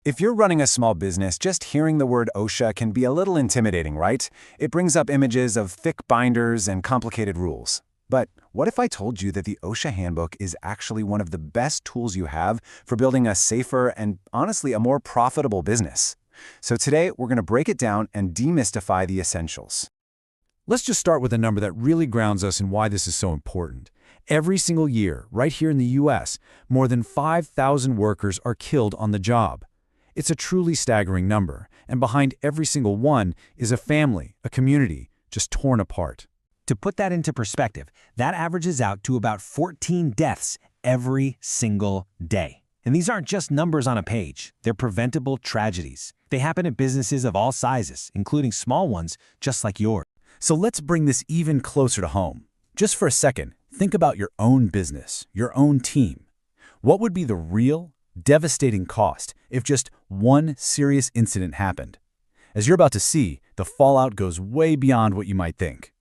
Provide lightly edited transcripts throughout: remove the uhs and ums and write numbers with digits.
If you're running a small business, just hearing the word OSHA can be a little intimidating, right? It brings up images of thick binders and complicated rules. But what if I told you that the OSHA Handbook is actually one of the best tools you have for building a safer and, honestly, a more profitable business? So today, we're going to break it down and demystify the essentials. Let's just start with a number that really grounds us in why this is so important. Every single year, right here in the US, more than 5,000 workers are killed on the job. It's a truly staggering number, and behind every single one is a family, a community, just torn apart. To put that into perspective, that averages out to about 14 deaths every single day. And these aren't just numbers on a page, they're preventable tragedies. They happen at businesses of all sizes, including small ones just like yours. So let's bring this even closer to home. Just for a second, think about your own business, your own team. What would be the real, devastating cost if just one serious incident happened? As you're about to see, the fallout goes way beyond what you might think.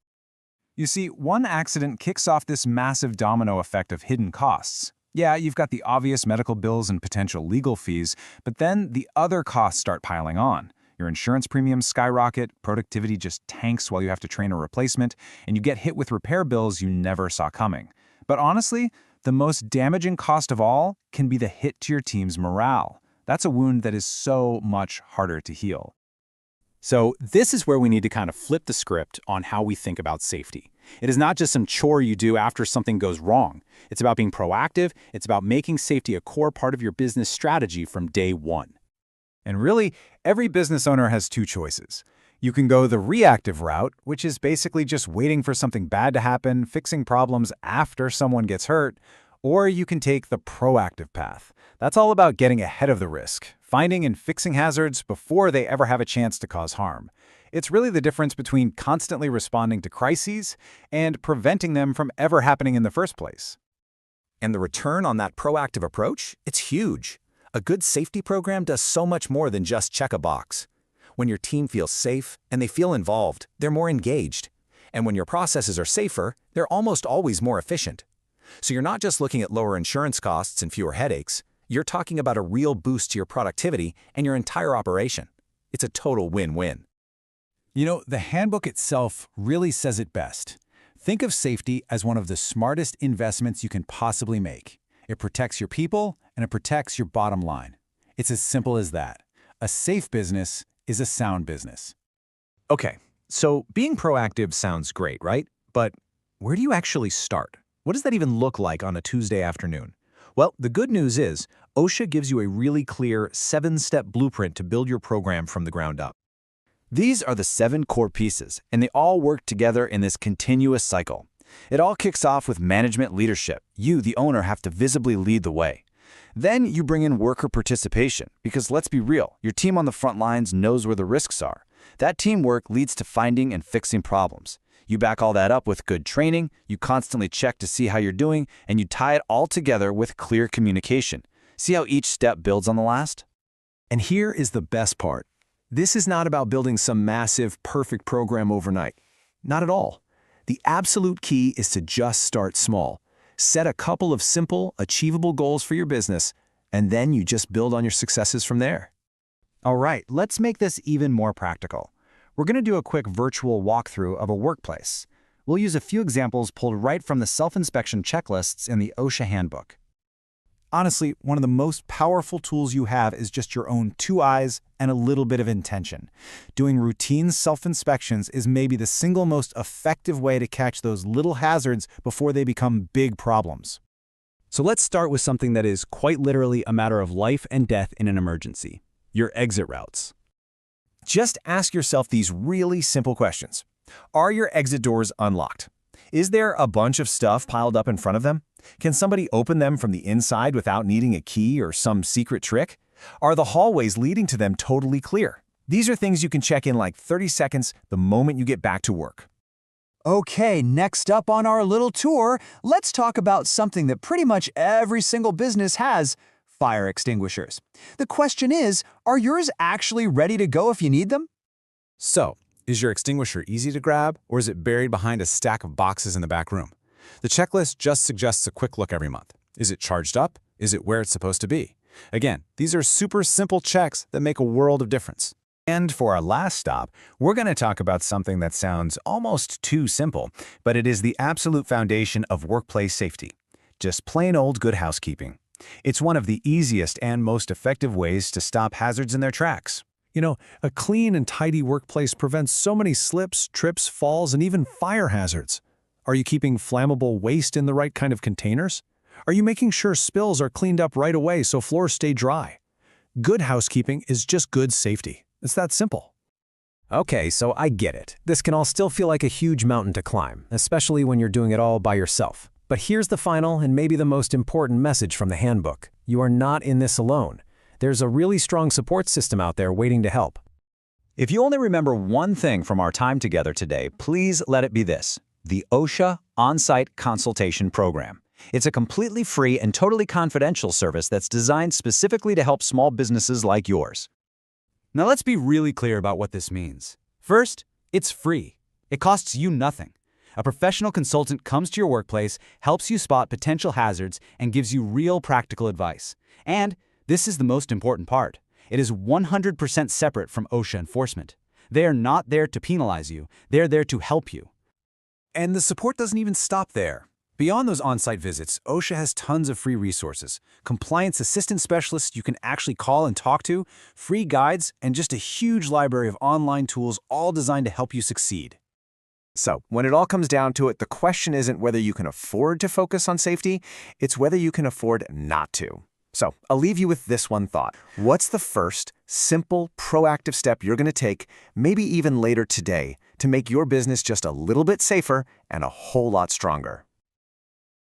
You see, one accident kicks off this massive domino effect of hidden costs. Yeah, you've got the obvious medical bills and potential legal fees, but then the other costs start piling on. Your insurance premiums skyrocket, productivity just tanks while you have to train a replacement, and you get hit with repair bills you never saw coming. But honestly, the most damaging cost of all can be the hit to your team's morale. That's a wound that is so much harder to heal. So this is where we need to kind of flip the script on how we think about safety. It is not just some chore you do after something goes wrong. It's about being proactive. It's about making safety a core part of your business strategy from day one. And really, every business owner has two choices. You can go the reactive route, which is basically just waiting for something bad to happen, fixing problems after someone gets hurt, or you can take the proactive path. That's all about getting ahead of the risk, finding and fixing hazards before they ever have a chance to cause harm. It's really the difference between constantly responding to crises and preventing them from ever happening in the first place. And the return on that proactive approach? It's huge. A good safety program does so much more than just check a box. When your team feels safe and they feel involved, they're more engaged. And when your processes are safer, they're almost always more efficient. So you're not just looking at lower insurance costs and fewer headaches. You're talking about a real boost to your productivity and your entire operation. It's a total win-win. You know, the handbook itself really says it best. Think of safety as one of the smartest investments you can possibly make. It protects your people and it protects your bottom line. It's as simple as that. A safe business is a sound business. Okay, so being proactive sounds great, right? But where do you actually start? What does that even look like on a Tuesday afternoon? Well, the good news is OSHA gives you a really clear 7-step blueprint to build your program from the ground up. These are the 7 core pieces, and they all work together in this continuous cycle. It all kicks off with management leadership. You, the owner, have to visibly lead the way. Then you bring in worker participation, because let's be real, your team on the front lines knows where the risks are. That teamwork leads to finding and fixing problems. You back all that up with good training, you constantly check to see how you're doing, and you tie it all together with clear communication. See how each step builds on the last? And here is the best part. This is not about building some massive, perfect program overnight. Not at all. The absolute key is to just start small. Set a couple of simple, achievable goals for your business, and then you just build on your successes from there. All right, let's make this even more practical. We're going to do a quick virtual walkthrough of a workplace. We'll use a few examples pulled right from the self-inspection checklists in the OSHA Handbook. Honestly, one of the most powerful tools you have is just your own 2 eyes and a little bit of intention. Doing routine self-inspections is maybe the single most effective way to catch those little hazards before they become big problems. So let's start with something that is quite literally a matter of life and death in an emergency: your exit routes. Just ask yourself these really simple questions. Are your exit doors unlocked? Is there a bunch of stuff piled up in front of them? Can somebody open them from the inside without needing a key or some secret trick? Are the hallways leading to them totally clear? These are things you can check in like 30 seconds the moment you get back to work. Okay, next up on our little tour, let's talk about something that pretty much every single business has: fire extinguishers. The question is, are yours actually ready to go if you need them? So, is your extinguisher easy to grab, or is it buried behind a stack of boxes in the back room? The checklist just suggests a quick look every month. Is it charged up? Is it where it's supposed to be? Again, these are super simple checks that make a world of difference. And for our last stop, we're going to talk about something that sounds almost too simple, but it is the absolute foundation of workplace safety. Just plain old good housekeeping. It's one of the easiest and most effective ways to stop hazards in their tracks. You know, a clean and tidy workplace prevents so many slips, trips, falls, and even fire hazards. Are you keeping flammable waste in the right kind of containers? Are you making sure spills are cleaned up right away so floors stay dry? Good housekeeping is just good safety. It's that simple. Okay, so I get it. This can all still feel like a huge mountain to climb, especially when you're doing it all by yourself. But here's the final and maybe the most important message from the handbook. You are not in this alone. There's a really strong support system out there waiting to help. If you only remember one thing from our time together today, please let it be this: the OSHA On-Site Consultation Program. It's a completely free and totally confidential service that's designed specifically to help small businesses like yours. Now let's be really clear about what this means. First, it's free. It costs you nothing. A professional consultant comes to your workplace, helps you spot potential hazards, and gives you real practical advice. And this is the most important part. It is 100% separate from OSHA enforcement. They are not there to penalize you. They're there to help you. And the support doesn't even stop there. Beyond those on-site visits, OSHA has tons of free resources, compliance assistance specialists you can actually call and talk to, free guides, and just a huge library of online tools all designed to help you succeed. So, when it all comes down to it, the question isn't whether you can afford to focus on safety, it's whether you can afford not to. So, I'll leave you with this one thought. What's the first, simple, proactive step you're going to take, maybe even later today, to make your business just a little bit safer and a whole lot stronger?